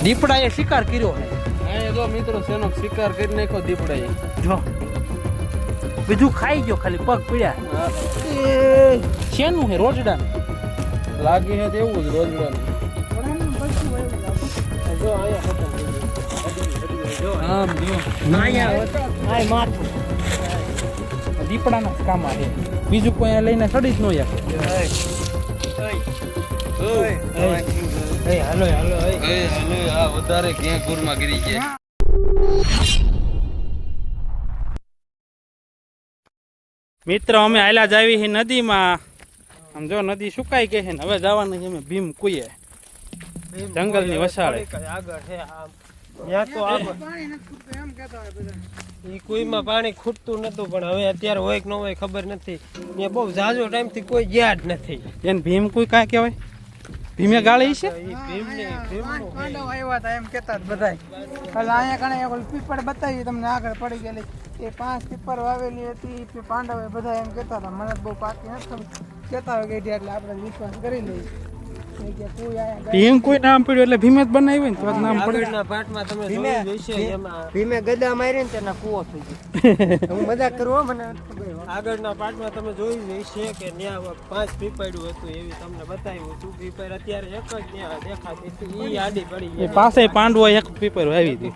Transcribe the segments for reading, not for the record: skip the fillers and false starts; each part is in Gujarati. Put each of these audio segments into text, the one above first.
દીપડાએ શિકાર કર્યો હે અહીંયા જો મિત્રો શેનો શિકાર કરી નાખ્યો દીપડાએ. જો બીજું ખાઈ ગયો, ખાલી પગ પીડ્યા. શેનું હે? રોજડા લાગી હે એવું જ રોજડાનું. જો આમ જો આય માથું દીપડાના જ કામ છે. બીજું કોઈ અહીંયા લઈને ચડી જ ન જાય. હાલો હાલો આ વધારે ક્યાં કુરમાં ગીરી ગયા. મિત્ર અમે આયલા જ આવી નદીમાં. આમ જો નદી સુકાઈ ગઈ છે ને હવે જવાનું છે અમે ભીમ કુએ જંગલની વસાળે. કુઈમાં પાણી ખૂટતું નતું પણ હવે અત્યારે હોય કે ન હોય ખબર નથી. ત્યાં બહુ ઝાઝો ટાઈમ થી કોઈ ગયા જ નથી. એને ભીમ કુઈ કાંઈ કહેવાય? ભીમે ગાળી છે. પાંડવ આવ્યા હતા એમ કેતા બધા. એટલે અહીંયા કણે પીપળ બતાવી તમને આગળ પડી ગયેલી. એ 5 પીપર વાવેલી હતી. પાંડવે બધા એમ કેતા હતા. મને બહુ પાકી નથી કેતા હોય ગઈ એટલે આપણે વિશ્વાસ કરી લઈએ. ભીમ કોઈ નામ પડ્યું એટલે ભીમે જ બનાવ્યું ને તો જ નામ પડ્યું. આગળના પાઠમાં તમે જોયું હશે એમાં ભીમે ગદા મારી ને તેના કૂવો થઈ ગયો. હું મજાક કરું મને આગળના પાઠમાં તમે જોયું હશે કે ત્યાં 5 પીપળ્યું હતું એવી તમને બતાવ્યું હતું. પીપળ અત્યારે એક જ ત્યાં દેખાતી હતી. ઈ આડી પડી ગઈ. પાસે પાંડવો એક પીપર આવી હતી.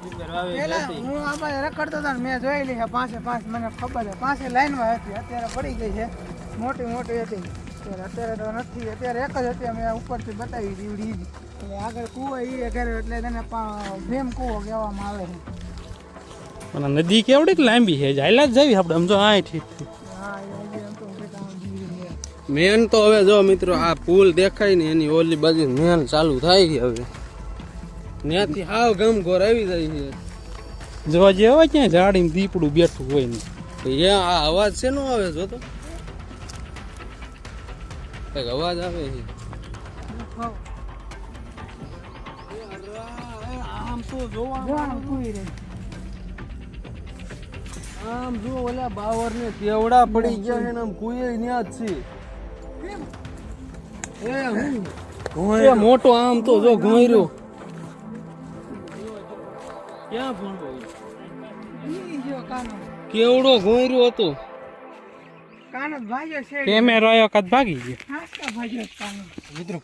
હું આમાં રખડતો હતો ને મેં જોયેલી છે 5 મને ખબર છે 5 લાઈનમાં હતી. અત્યારે પડી ગઈ છે મોટી મોટી હતી. અત્યારે તો નથી. અત્યારે એક જ હતી. અમે ઉપરથી બતાવી દીવડી એટલે આગળ કૂવો એ ઘરે એટલે તેને ભીમ કૂવો કહેવામાં આવે છે. પણ નદી કેવડી લાંબી છે જાયલા જ જાવી આપણે સમજો. આ ઠીક મેન તો હવે જો મિત્રો આ પુલ દેખાય ને એની ઓલી બાજુ મેન ચાલુ થાય છે. હવે ત્યાંથી હાવ ગમઘોર આવી જાય છે. જોવા જેવા ક્યાં ઝાડીમાં દીપડું બેઠું હોય ને આ અવાજ છે નો આવે જો તો કઈક અવાજ આવે છે. આમ તો જોવા આમ જો ઓલા બાવર ને કેવડા પડી ગયા છે ને આમ કુએ ન્યા જ છે. એ મોટો આમ તો જો ઘોયરો ક્યાં ભણવો કેવડો ઘોયરો હતો. કાનો ભાગ્યો છે કેમેરો કદ ભાગી ગયો. હાસ્તા ભાગ્યો કાનો. મિત્રો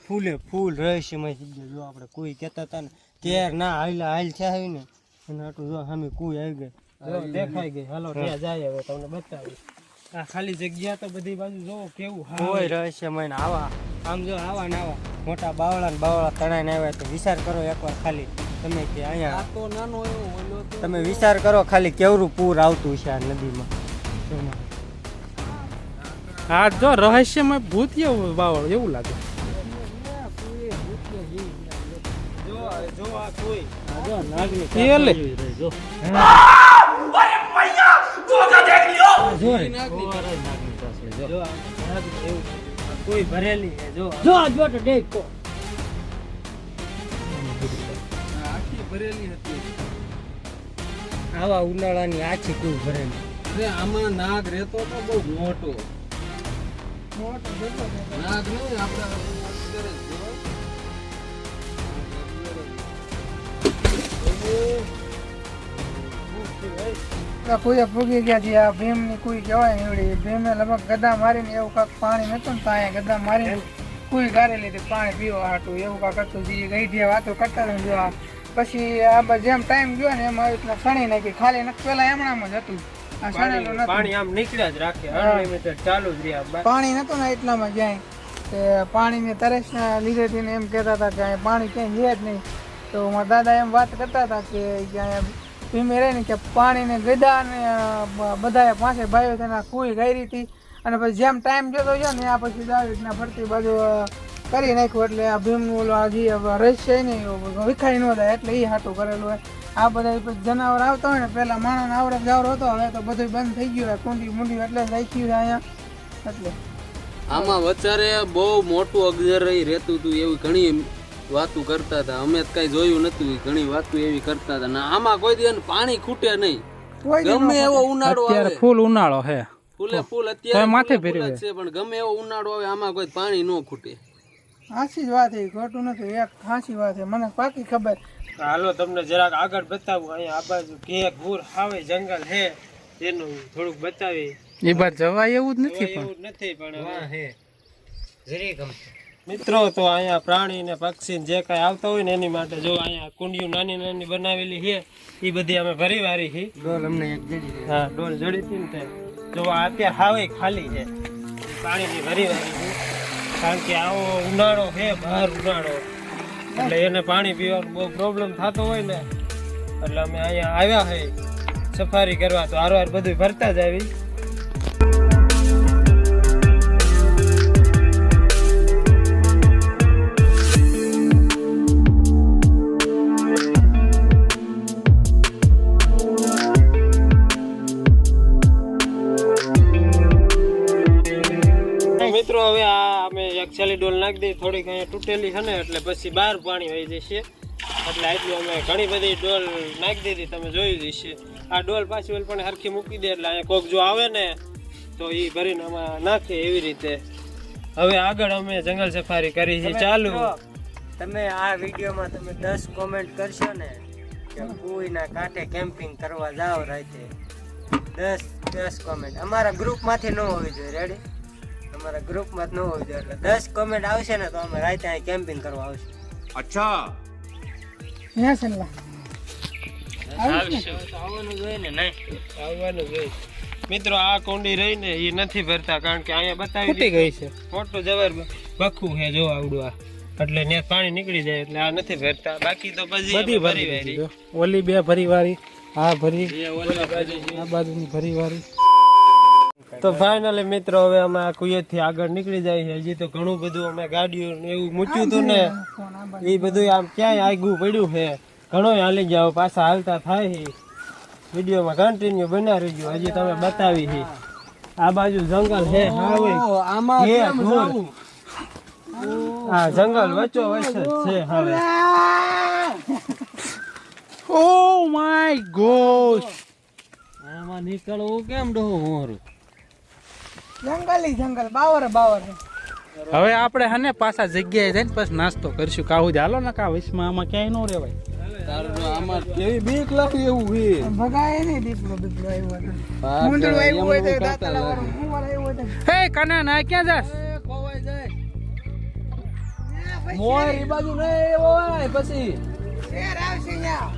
ફૂલ રહસ્યમય જગ્યા. જો આપણે કોઈ કહેતા હતા ને કેર ના હાલ થયા ને અને આટલું જો સામે કોઈ આવી ગઈ દેખાઈ ગઈ. હાલો ત્યાં જાય હવે તમને બતાવી. આ ખાલી જગ્યા તો બધી બાજુ જોવો કેવું કોઈ રહસ્યમય ને આવા આમ જો આવા ને આવા મોટા બાવળા તણાઈને આવ્યા તો વિચાર કરો એકવાર ખાલી તમે કે અહીંયા તો નાનો એવો તમે વિચાર કરો ખાલી કેવડું પૂર આવતું છે આ નદીમાં. હા જો રહસ્યમય ભૂત એવું બાવળ એવું લાગે. કોઈ ભરેલી ભરેલી હતી. આવા ઉનાળાની આખી કોઈ ભરેલી. આમાં નાગ રહેતો તો બહુ મોટો નાગ નહીં આપણે કોઈ ભૂગી ગયા છે. આ ભીમ ની કોઈ કહેવાય એવડી. ભીમે લગભગ ગદા મારીને એવું કાંક પાણી નતું ને ત્યાં ગદા મારીને કોઈ ગારેલી હતી પાણી પીવા હાટું એવું કાંક હતું. જે ગઈ જે વાતો કરતા હતા જો પછી આ જેમ ટાઈમ ગયો ને એમ આવી રીતના સણી નાખી. ખાલી પેલા એમણામાં જ હતું. આ સણેલું નતું. પાણી આમ નીકળ્યા જ રાખે અનલિમિટેડ ચાલુ જ રહ્યા. પાણી નતું ને એટલામાં ક્યાંય કે પાણીની તરસના લીધેથી ને એમ કહેતા હતા કે અહીંયા પાણી ક્યાંય છે જ નહીં. તો મારા દાદા એમ વાત કરતા હતા કે ક્યાંય ભીમે રહી ને કે પાણીને ગદા ને બધા 5 ભાઈઓ તેના કુઈ ગાયરી હતી. અને પછી જેમ ટાઈમ જતો ગયો ને આ પછી આવી રીતના ફરતી બાજુ કરી નાખ્યું. એટલે આ ભીમનું ઓલો જે રહસ્ય નહીં વિખાઈ ન જાય એટલે એ હાટું કરેલું હોય. આ બધા પછી જનાવર આવતા હોય ને પેલા માણસ આવડે જાવડો હતો. હવે તો બધું બંધ થઈ ગયું હોય કુંડી મુંડી એટલે રાખ્યું અહીંયા. એટલે આમાં વચારે બહુ મોટું અગજર રહેતું હતું એવી ઘણી વાતો કરતા હતા. અમે કઈ જોયું નથી. ઘણી વાતો એવી કરતા હતા. આમાં કોઈ દિવસ પાણી ખૂટે નહીં. ગમે એવો ઉનાળો આવે ફૂલ ઉનાળો હે ફૂલે ફૂલ અત્યારે માથે ભર્યું છે પણ ગમે એવો ઉનાળો આવે આમાં કોઈ પાણી ન ખૂટે. હાચી જ વાત છે, ખોટું નથી, એક હાચી વાત છે, મને પાકી ખબર. હાલો તમને જરાક આગળ બતાવું. અહીંયા આ બાજુ કે ગુર આવે જંગલ હે એનું થોડુંક બતાવી. એ બાદ જવાય એવું જ નથી પણ એવું નથી પણ હે મિત્રો. તો અહીંયા પ્રાણી ને પક્ષી જે કઈ આવતા હોય ને એની માટે જો અહીંયા કુંડિયું નાની નાની બનાવેલી છે, એ બધી અમે ભરી વારી છે. ડોલ અમને એક જડી, હા ડોલ જડી હતી ને તે જો અત્યારે હાવે ખાલી છે, પાણીની ભરી વારી છે. કારણ કે આવો ઉનાળો છે, બહાર ઉનાળો, એટલે એને પાણી પીવાનો બહુ પ્રોબ્લેમ થતો હોય ને, એટલે અમે અહીંયા આવ્યા છે સફારી કરવા. તો હારવાર બધું ભરતા જ આવી. મિત્રો હવે આ અમે એક છેલ્લી ડોલ નાખી દઈએ, થોડીક અહીંયા તૂટેલી છે ને એટલે પછી બહાર પાણી વહી જશે, એટલે આટલું અમે ઘણી બધી ડોલ નાખી દીધી, તમે જોઈ જશે. આ ડોલ પાછી ઓલ પણ હરખી મૂકી દે એટલે અહીંયા કોક જો આવે ને તો એ ભરીને આમાં નાખે એવી રીતે. હવે આગળ અમે જંગલ સફારી કરી છે ચાલુ. તમે આ વિડીયોમાં તમે 10 કોમેન્ટ કરશો ને કે કોઈના કાંઠે કેમ્પિંગ કરવા જાવ રાતે, 10 કોમેન્ટ અમારા ગ્રુપમાંથી ન હોવી જોઈએ, રેડી? અમારા ગ્રુપમાં જ ન હોવી જોઈએ, એટલે 10 કોમેન્ટ આવશે ને તો અમે રાતે અહીં કેમ્પિંગ કરવા આવશું. અચ્છા હે સનલા આવવાનું જોઈએ ને? નહીં આવવાનું જોઈએ. મિત્રો આ કુંડી રહી ને એ નથી ભરતા, કારણ કે અહીંયા બતાવી ફૂટી ગઈ છે, મોટું જબર બખું છે જો આવડું આ, એટલે ને પાણી નીકળી જાય એટલે આ નથી ભરતા. બાકી તો પછી બધી ભરી વારી, ઓલી બે ભરી વારી, આ ભરી, આ બાજુની ભરી વારી. તો ફાઇનલી મિત્રો હવે અમે આ કુયેથી આગળ નીકળી જાય છે. હજી તો ઘણું બધું અમે ગાડીઓ ને એવું મૂક્યું હતું ને એ બધું આમ ક્યાંય આગું પડ્યું છે, ઘણો હાલી જાવ, પાછા હાલતા થાય છે. વિડીયોમાં કન્ટિન્યુ બના રહીજો, હજી તમે બતાવી છે. આ બાજુ જંગલ છે, આ જંગલ વચ્ચો વચ્ચે છે. હવે ઓ માય ગોડ, આમાં નીકળવું કેમ ડો હોરું? જંગલ બાવર હવે આપણે હને પાછા જગ્યાએ જઈને પછી નાસ્તો કરશું. કાહુ જ હાલો ને, કા વિશમાં આમાં ક્યાંય ન રહેવાય. આમાં કેવી બીક લાગી એવું છે, ભગાય નહીં. દીપડો આવ્યો હતો, મુંદડું આવ્યું હોય તો દાંતલા વાળું મુંવાર આવ્યું હોય તો હે કના ના ક્યાં જાસ? ખોવાઈ જાય મોર એ બાજુ નહીં એવો હોય. પછી શેર આવશે ન્યા.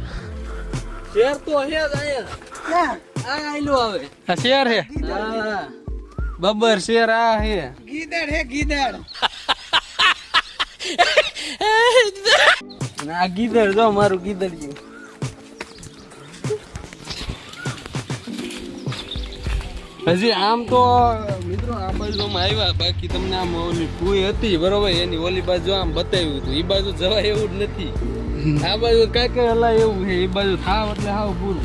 શેર તો હે જ અહીંયા, ક્યાં? આ આયલો આવે. આ શેર હે, હા બબર શેર આ હે. ગીદડ હે ગીદડ. આ ગીદર જો મારું ગીદડિયું. હજી આમ તો મિત્રો આ બાજુ અમે આવ્યા, બાકી તમને આમ ઓલી કુઈ હતી બરોબર, એની ઓલી બાજુ આમ બતાવ્યું હતું. એ બાજુ જવાય એવું જ નથી. આ બાજુ કઈ કઈ હલાય એવું છે, એ બાજુ થાવ એટલે હાવ ભૂલ,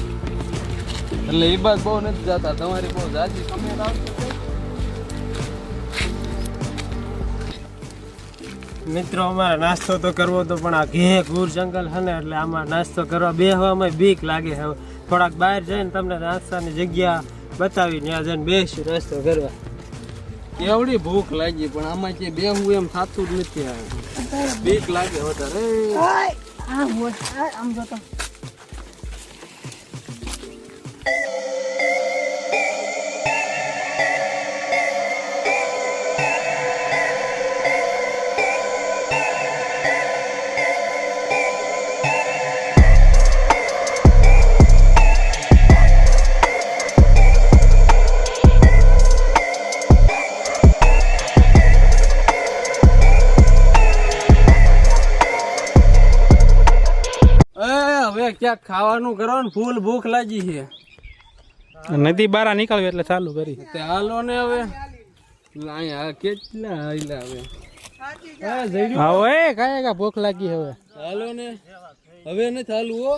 એટલે એ બાજુ બહુ નથી જતા. તમારી બહુ જાજી કમેન્ટ આવતી. મિત્રો અમારે નાસ્તો તો કરવો તો પણ આ ઘે ઘૂર જંગલ છે ને એટલે આમાં નાસ્તો કરવા બેસવામાં બીક લાગે. હવે થોડાક બહાર જઈને તમને નાસ્તાની જગ્યા બતાવી, ત્યાં જઈને બેસી નાસ્તો કરવા. કેવડી ભૂખ લાગી પણ આમાં કે બેહું એમ થતું જ નથી. આ બીક લાગે વધારે. આમ જોતો ક્યાંક ખાવાનું કરો ને, ફૂલ ભૂખ લાગી છે. નદી બારા નીકળવી એટલે ચાલુ કરી. તે હાલો ને હવે અહીંયા કેટલા હાલ્યા હવે. હા એ કાંઈ ભૂખ લાગી હવે. હાલો ને હવે નથી હાલવું હો,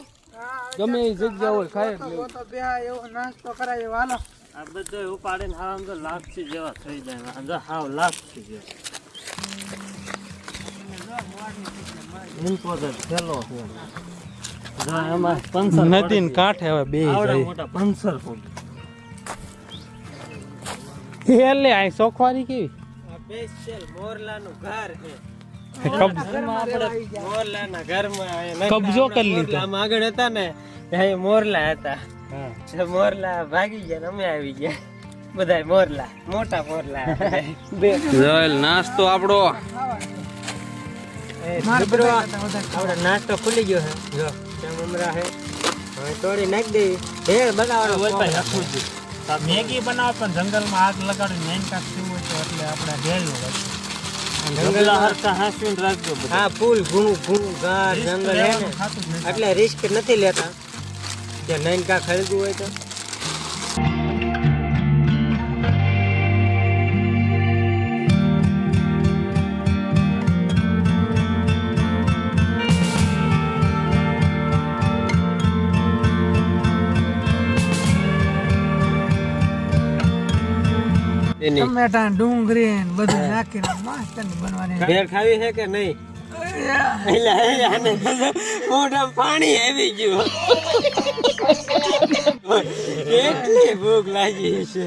ગમે એ જગ્યા હોય ખાય તો બે એવો નાસ્તો કરાય. હાલો આ બધું ઉપાડીને હાવ અંદર લાપસી જેવા થઈ જાય, હાવ લાપસી જેવા નદી ને કાંઠે હવે બે મોટા 15 ફૂટ. એટલે આ સોખવારી કેવી આ સ્પેશિયલ મોરલાનું ઘર છે. મોરલાના ઘરમાં કબજો કરી લીધો. આમ આગળ હતા ને ત્યાં મોરલા હતા. તો મોરલા ભાગી ગયા ને અમે આવી ગયા બધા મોરલા મોટા મોરલા જોયેલ નાસ્તો આપણો આપડે નાસ્તો ખુલી ગયો છે જો ત્યાં મમરા છે હવે તોડી નાખી દેવી ભેળ બનાવવાનો મેગી બનાવ પણ જંગલમાં આગ લગાડી મેન કાક થયું હોય તો એટલે આપણે ભેળનું જંગલ હરતા હાંસવીને રાખજો હા ફૂલ ઘૂણું ઘૂણું ઘાસ જંગલ હે ને એટલે રિસ્ક નથી લેતા કે નૈનકા ખરીદવું હોય તો ટમેટા ડુંગળી ને બધું નાખીને મસ્ત બનવાની ભેળ ખાવી છે કે નહીં મોઢામાં પાણી આવી ગયું કેટલી ભૂખ લાગી છે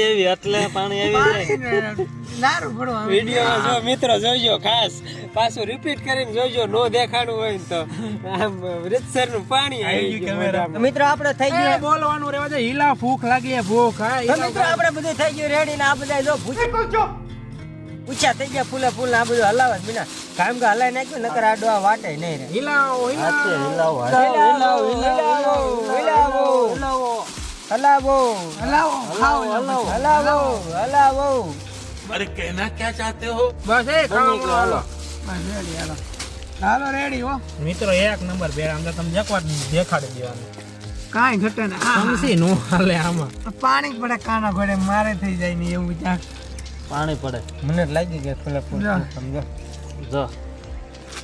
એવી એટલે પાણી આવી નારું પડવા વિડીયો જો મિત્રો જોજો ખાસ પાછું રિપીટ કરીને જોજો નો દેખાડું હોય ને તો આમ રીતસર નું પાણી આવી ગયું મિત્રો આપણે થઈ ગયું બોલવાનું રહેવા દે. હિલા ભૂખ લાગી ભૂખ. હા મિત્રો આપણે બધું થઈ ગયું રેડી ને આ બધા જો પૂછ્યા થઈ ગયા ફૂલે ફૂલ આ બધું હલાવે બીના કામ કે હલાઈ નાખ્યું નકર આ ડોવા વાટે નહીં રે હિલાવો હલાવો હલાવો હલાવો હલાવો અરે कहना क्या चाहते हो? બસ એ ખાવા હાલો. રેડી હાલો હાલો રેડી હો મિત્રો એક નંબર ભેળ આમ તો તમને એકવાર દેખાડી દેવાનું. કાંઈ ઘટે ને સમસી નો હાલે આમાં. પાણી પડે કાના ઘોડે મારે થઈ જાય ને એવું ત્યાં પાણી પડે. મને લાગી ગયા ફૂલે ફૂલ જો. સમજો જો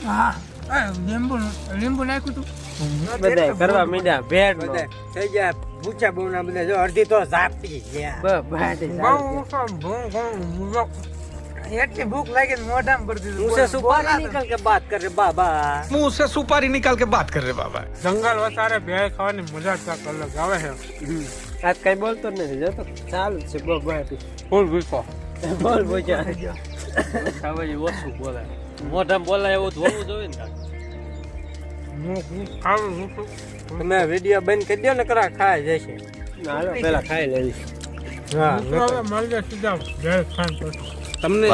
હા લીંબુ નાખ્યું તું બધા કરવા મીડા ભેડ થઈ ગયા પૂછા બોના બધા જો અડધી તો ઝાપટી ગયા એટલી ભૂખ લાગી ને મોઢામાં પડતી હતી. मुंह से सुपारी निकल के बात कर रहे बाबा मुंह से सुपारी निकाल के बात कर रहे बाबा જંગલ વસારે ભેળ ખાવાની મજા જ કાંઈક અલગ આવે છે. आज कहीं बोलतो नहीं जो तो चालू છે બાબા ફૂલ ભૂખો. બોલ બોજા ખાવા જેવું ઓછું બોલાય મોઢામાં બોલાય એવું ધોવું જોઈએ ને તમે વિડિયો બંધ કરી દો ને કરા ખાય જશે હાલો પેલા ખાઈ લેવી હા હવે મળીએ સીધા ભેળ ખાન પછી. તમને 1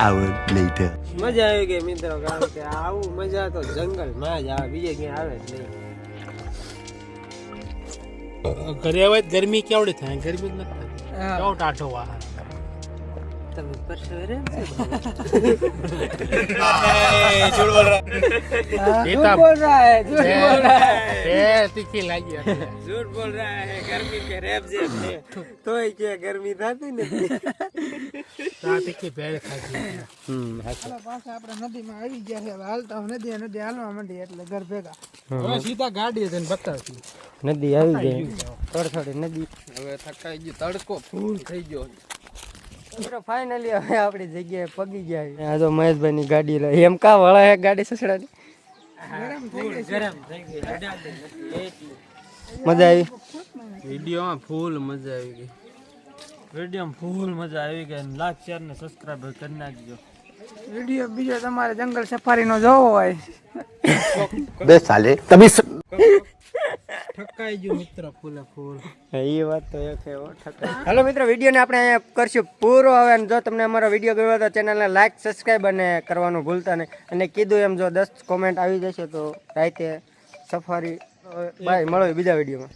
hour later. મજા આવી ગઈ મિત્રો કારણ કે આવું મજા તો જંગલમાં જ આવે બીજે ક્યાંય આવે જ નહીં ઘરે હવે ગરમી કેવડી થાય? ગરમી જ નથી થતી. કેવો ટાઢો વાહ. તમે પરસેરે झूठ बोल रहा है झूठ बोल रहा है ભેળ તીખી લાગી હતી. झूठ बोल रहा है गर्मी के रेप जे तोय के गर्मी થતી નથી આ તીખી ભેળ ખાધી. ચાલો પાછા આપણે નદીમાં આવી ગયા છે હવે હાલતા નદી હાલવા માંડી એટલે ઘર ભેગા હવે સીધા ગાડી જઈને બતાવતી. નદી આવી ગઈ થોડી થોડી નદી હવે થકાઈ ગયો તડકો ફૂલ થઈ ગયો મિત્રો ફાઇનલી હવે આપણી જગ્યાએ પગી ગયા આ તો મહેશભાઈ ની ગાડી લે એમ કા વળા હે ગાડી સસડાની ગરમ થઈ ગઈ મજા આવી વિડીયોમાં ફૂલ મજા આવી ગઈ વિડીયોમાં ફૂલ મજા આવી ગઈ. લાઈક શેર ને સબસ્ક્રાઇબ કરી નાખજો. વિડીયો બીજો તમારે જંગલ સફારી નો જોવો હોય बे साले तभी ઠકાઈ ગયું મિત્ર ફૂલે ફૂલ. એ વાત તો એક છે હેલો મિત્રો વિડીયોને આપણે અહીંયા કરશું પૂરો હવે અને જો તમને અમારો વિડીયો ગમ્યો તો ચેનલને લાઈક સબસ્ક્રાઈબ અને કરવાનું ભૂલતા નહીં અને કીધું એમ જો 10 કોમેન્ટ આવી જશે તો રાતે સફારી બાય મળો બીજા વિડીયોમાં.